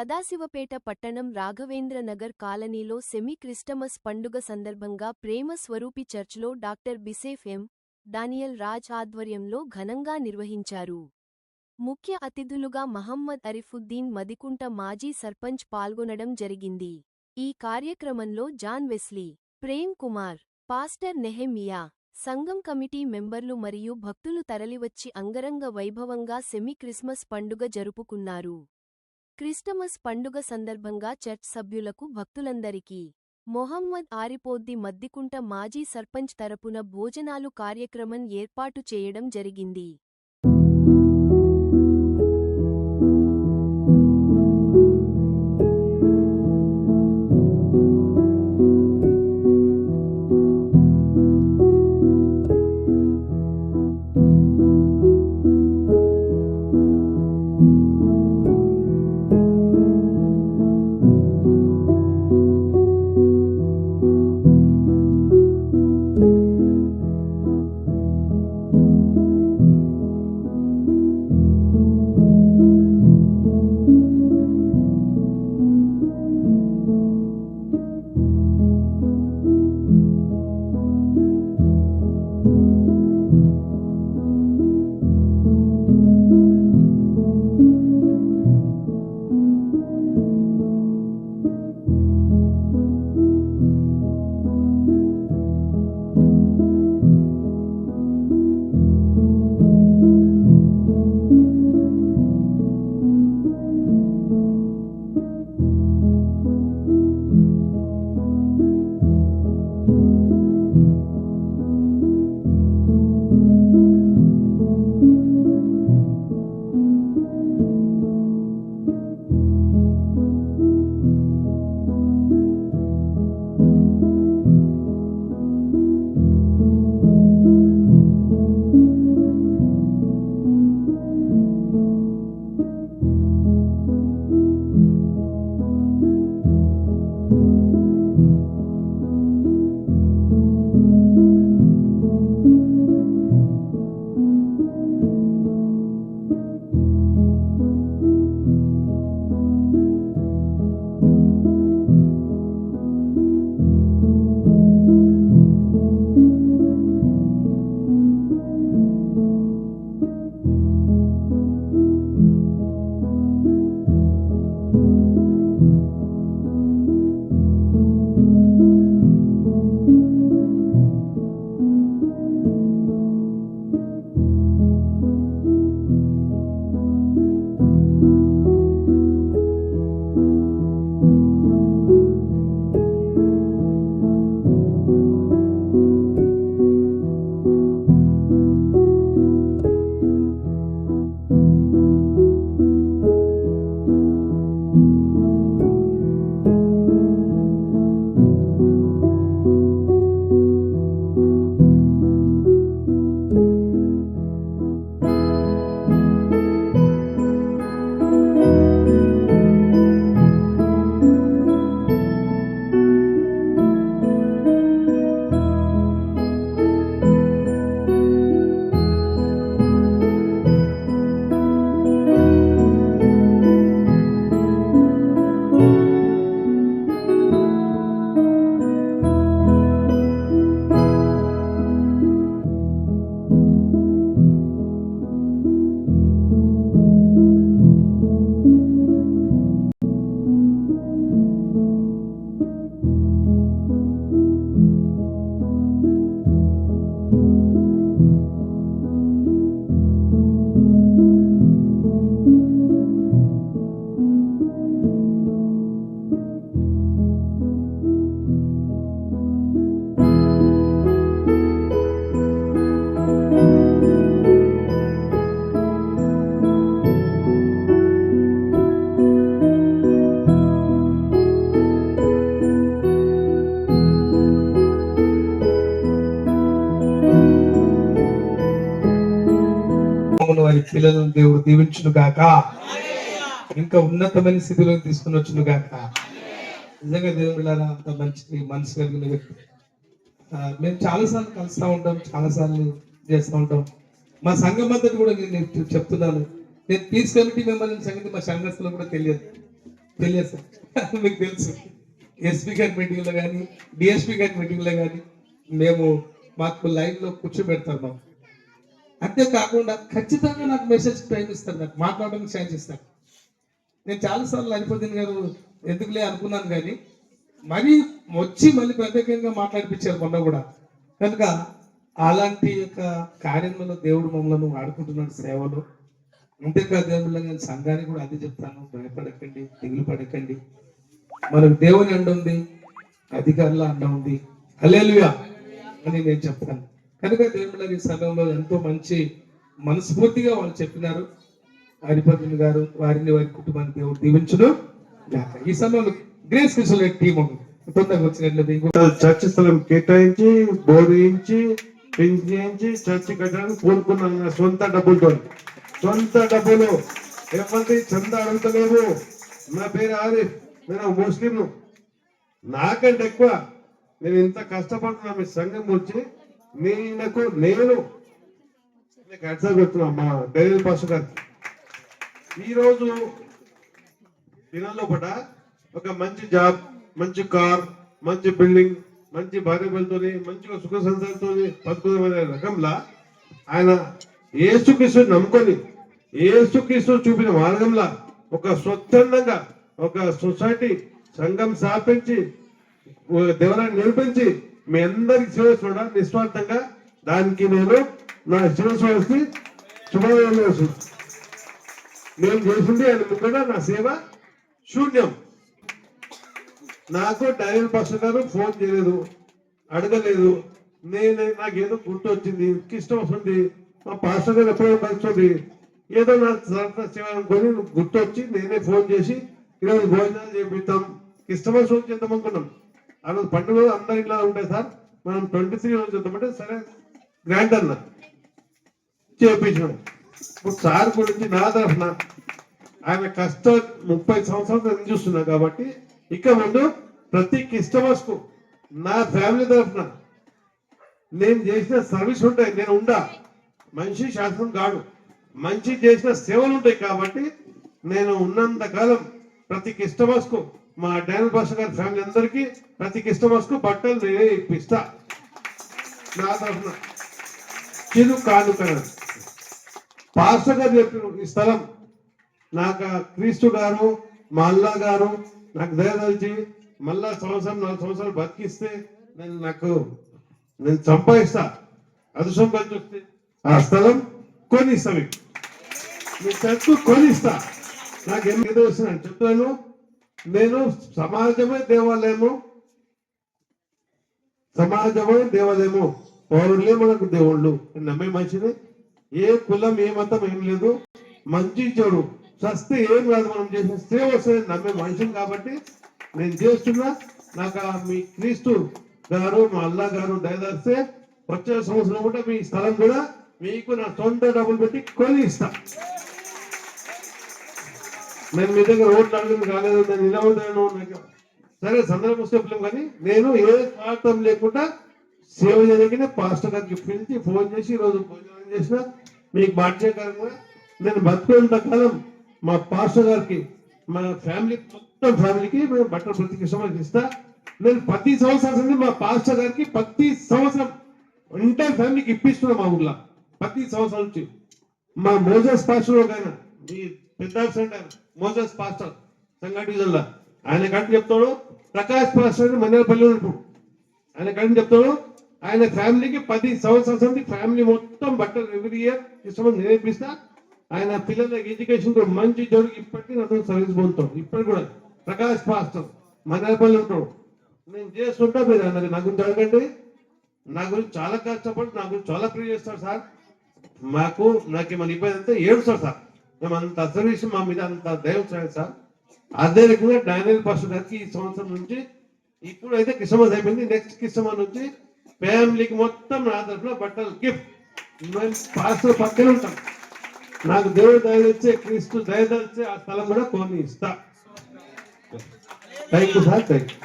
సదాశివపేట పట్టణం రాఘవేంద్ర నగర్ కాలనీలో semi Christmas పండుగ సందర్భంగా ప్రేమ స్వరూపి చర్చ్లో డాక్టర్ బిసేఫ్ ఎం. డానియల్ రాజ్ ఆధ్వర్యంలో ఘనంగా నిర్వహించారు. ముఖ్య అతిథులుగా మహమ్మద్ అరిఫుద్దీన్ మదికుంట మాజీ సర్పంచ్ పాల్గొనడం జరిగింది. ఈ కార్యక్రమంలో John Wesley, Prem Kumar, pastor Nehemiah, సంఘం కమిటీ మెంబర్లు మరియు భక్తులు తరలివచ్చి అంగరంగ వైభవంగా సెమీ క్రిస్మస్ పండుగ జరుపుకున్నారు. క్రిస్టమస్ పండుగ సందర్భంగా చర్చ్ సభ్యులకు భక్తులందరికీ మొహమ్మద్ ఆరిపోద్ది మద్దికుంట మాజీ సర్పంచ్ తరపున భోజనాలు కార్యక్రమం ఏర్పాటు చేయడం జరిగింది. వారి పిల్లలను దేవుడు దీవించును గాక, ఇంకా ఉన్నతమైన స్థితిలో తీసుకుని వచ్చును గాక. నిజంగా దేవుళ్ళారా అంత మంచి మనసు కలిగిన వ్యక్తి. మేము చాలాసార్లు కలుస్తూ ఉంటాం, చాలాసార్లు చేస్తూ ఉంటాం. మా సంఘం అంతటి కూడా నేను చెప్తున్నాను, నేను పీస్ కమిటీ మెంబర్ సంగతి మా సంఘస్థులకు కూడా తెలియదు. తెలియదు సార్ మీకు తెలుసు. ఎస్పీ గారి మీటింగ్లో కానీ డిఎస్పీ గారి మీటింగ్లో కానీ మేము మాకు లైన్లో కూర్చోబెడతారు మాకు. అంతేకాకుండా ఖచ్చితంగా నాకు మెసేజ్ టైం ఇస్తారు, నాకు మాట్లాడడానికి ఛాన్స్ ఇస్తారు. నేను చాలాసార్లు అనిపోతుంది గారు ఎందుకులే అనుకున్నాను కానీ మరీ వచ్చి మళ్ళీ ప్రత్యేకంగా మాట్లాడిపించారు మొన్న కూడా. కనుక అలాంటి యొక్క కార్యంలో దేవుడు మమ్మల్ని వాడుకుంటున్నాడు సేవలో. అంతేకాదు దేవుళ్ళ నేను సంఘానికి కూడా అది చెప్తాను, భయపడకండి, దిగులు పడకండి. మనకు దేవుని అండ ఉంది, అధికారుల అండ ఉంది, హల్లెలూయా అని నేను చెప్తాను. కనుక దేవుళ్ళ ఈ సమయంలో ఎంతో మంచి మనస్ఫూర్తిగా వాళ్ళు చెప్పినారు. హరిపద్మ గారు వారిని వారి కుటుంబాన్ని దేవుడు దీవించును. ఈ సమయంలో గ్రేస్ కిషోర్ టీం తొందరగా వచ్చినట్లయితే చర్చ్ స్థలం కేటాయించి బోర్డు వేయించి పెంచి చేయించి చర్చి కట్టడానికి కోరుకున్నాను నా సొంత డబ్బులతో. సొంత డబ్బులు ఎవరి చంద అడుగుతలేవు. నా పేరు ఆరిఫ్, నేను ముస్లిం. నాకంటే ఎక్కువ నేను ఇంత కష్టపడుతున్నా మీ సంఘం గురించి. నేను అడ్సర్ పెడుతున్నా మా డైరీ పాస్టర్ గారికి. ఈరోజు దినాల్లో పట ఒక మంచి జాబ్, మంచి కార్, మంచి బిల్డింగ్, మంచి భార్య పిల్లలతోని మంచిగా సుఖ సంసారంతో బతుకునే రకంలా ఆయన యేసుక్రీస్తు నమ్ముకొని యేసుక్రీస్తు చూపిన మార్గంలో ఒక స్వచ్ఛందంగా ఒక సొసైటీ సంఘం స్థాపించి దేవాలయాన్ని నిర్మించి మీ అందరికి సేవ చూడ నిస్వార్థంగా దానికి నేను నా శివస్వామికి శుభాకాంక్షలు. నేను చేసింది ఆయన ముంగట నా సేవ శూన్యం. నాకు డైరెక్టర్ పాస్టర్ గారు ఫోన్ చేయలేదు, అడగలేదు. నాకేదో గుర్తు వచ్చింది, ఇష్టం వస్తుంది, మా పాస్టర్ గారు ఎప్పుడో కలుస్తుంది, ఏదో నా సేవ అనుకొని గుర్తు వచ్చి నేనే ఫోన్ చేసి ఈరోజు భోజనాలు చేపిస్తాం, క్రిస్టమస్ రోజు చేద్దాం అనుకున్నాం. ఆ రోజు పండుగ అందరి ఇంట్లో ఉంటాయి సార్, మనం 23 రోజు చేద్దామంటే సరే గ్రాండ్ అన్న చేపించినాం. ఇప్పుడు సార్ గురించి నా తరఫున ఆయన కష్టం 30 సంవత్సరాలు నేను చూస్తున్నా కాబట్టి ఇక ముందు ప్రతి క్రిస్టమస్ కు నా ఫ్యామిలీ తరఫున నేను చేసిన సర్వీస్ ఉంటాయి. నేను ఉండా మనిషి శాస్త్రం కాదు, మంచి చేసిన సేవలు ఉంటాయి కాబట్టి నేను ఉన్నంత కాలం ప్రతి క్రిస్టమస్ కు మా డానియల్ పాస్టర్ గారి ఫ్యామిలీ అందరికీ ప్రతి క్రిస్టమస్ కు బట్టలు నేనే ఇప్పిస్తా. నా తరఫున చిరు కాదు కదా పాస్టర్ గారు చెప్పిన ఈ స్థలం నాకు క్రీస్తు గారు మా అల్లా గారు నాకు దయదలిచి మళ్ళా 4 సంవత్సరాలు బతికిస్తే నేను సంపాదిస్తా. అదృష్టం కలిసి వస్తే ఆ స్థలం కొనిస్తా, మీ చర్చు కొనిస్తా. నాకేం ఏదో వస్తున్నాను చెప్తాను. నేను సమాజమే దేవాలయము పౌరులే మనకు దేవుళ్ళు నమ్మే మనిషిని. ఏ కులం ఏ మతం ఏం లేదు, మంచి చెడు సస్తే ఏం కాదు, మనం చేసిన సేవ వస్తుంది నమ్మే మనిషిని. కాబట్టి నేను చేస్తున్నా. నాకు మీ క్రీస్తు గారు మా అల్లా గారు దయదలిస్తే వచ్చే సంవత్సరం కూడా మీ స్థలం కూడా మీకు నా సొంత డబ్బులు పెట్టి కొని ఇస్తా. నేను మీ దగ్గర ఓట్లు అడగడం కాలేదు, నేను నిలవదాను. సరే సందర్భం వస్తే కానీ నేను ఏ స్వార్థం లేకుండా సేవ చేయడానికి పాస్టర్ గారికి పిలిచి ఫోన్ చేసి ఈరోజు భోజనం చేసిన మీకు బాధ్యకరంగా నేను బతుకున్నంత కాలం మా పాస్టర్ గారికి మా ఫ్యామిలీ మొత్తం ఫ్యామిలీకి మేము బట్టలు ప్రతి క్రిస్టమస్ ఇస్తా. నేను 10 సంవత్సరాల నుండి మా పాస్టర్ గారికి ప్రతి సంవత్సరం ఎంటైర్ ఫ్యామిలీకి ఇప్పిస్తున్నా. మా ఊర్లో 10 సంవత్సరాల నుంచి మా మోజస్ పాస్టర్ ఒక ఆయన ఈ పెద్ద సెంటర్ మోజస్ పాస్టర్ సంగారెడ్డి జిల్లా ఆయన కంటే చెప్తాడు. ప్రకాష్ పాస్టర్ మన్నేపల్లి ఇప్పుడు ఆయన కంటే చెప్తాడు. ఆయన ఫ్యామిలీకి 10 సంవత్సరాల నుండి ఫ్యామిలీ మొత్తం బట్టలు ఎవ్రీ ఇయర్ క్రిస్టమస్ నేర్పిస్తా. ఆయన పిల్లలకి ఎడ్యుకేషన్ కూడా మంచి జోడికి ఇప్పటికీ నాకు సర్వీస్ పొందుతాడు. ఇప్పటికి కూడా ప్రకాష్ పాస్టర్ మన్నేపల్లి ఉంటాడు. నేను చేస్తుంటా. మీరు అన్నది నా గురించి అడగండి. నా గురించి చాలా కష్టపడి నా గురించి చాలా ప్రే చేస్తాడు సార్. నాకేమైనా ఇబ్బంది అంతా ఏడుస్తాడు సార్. మేము అంత సర్వీస్ మా మీద అంత దైవం సార్. అదే రకంగా డానియల్ పాస్టర్ గారికి ఈ సంవత్సరం నుంచి ఇప్పుడు అయితే క్రిస్టమస్ అయిపోయింది. నెక్స్ట్ క్రిస్టమస్ నుంచి ఫ్యామిలీకి మొత్తం నా తరఫున బట్టలు గిఫ్ట్ మేము పాస్టర్ పక్కనే ఉంటాం. నాకు దేవుడు దయదలిచే క్రీస్తు దయదలిచే ఆ స్థలం కూడా కొని ఇస్తా. Thank you sir. Thank you.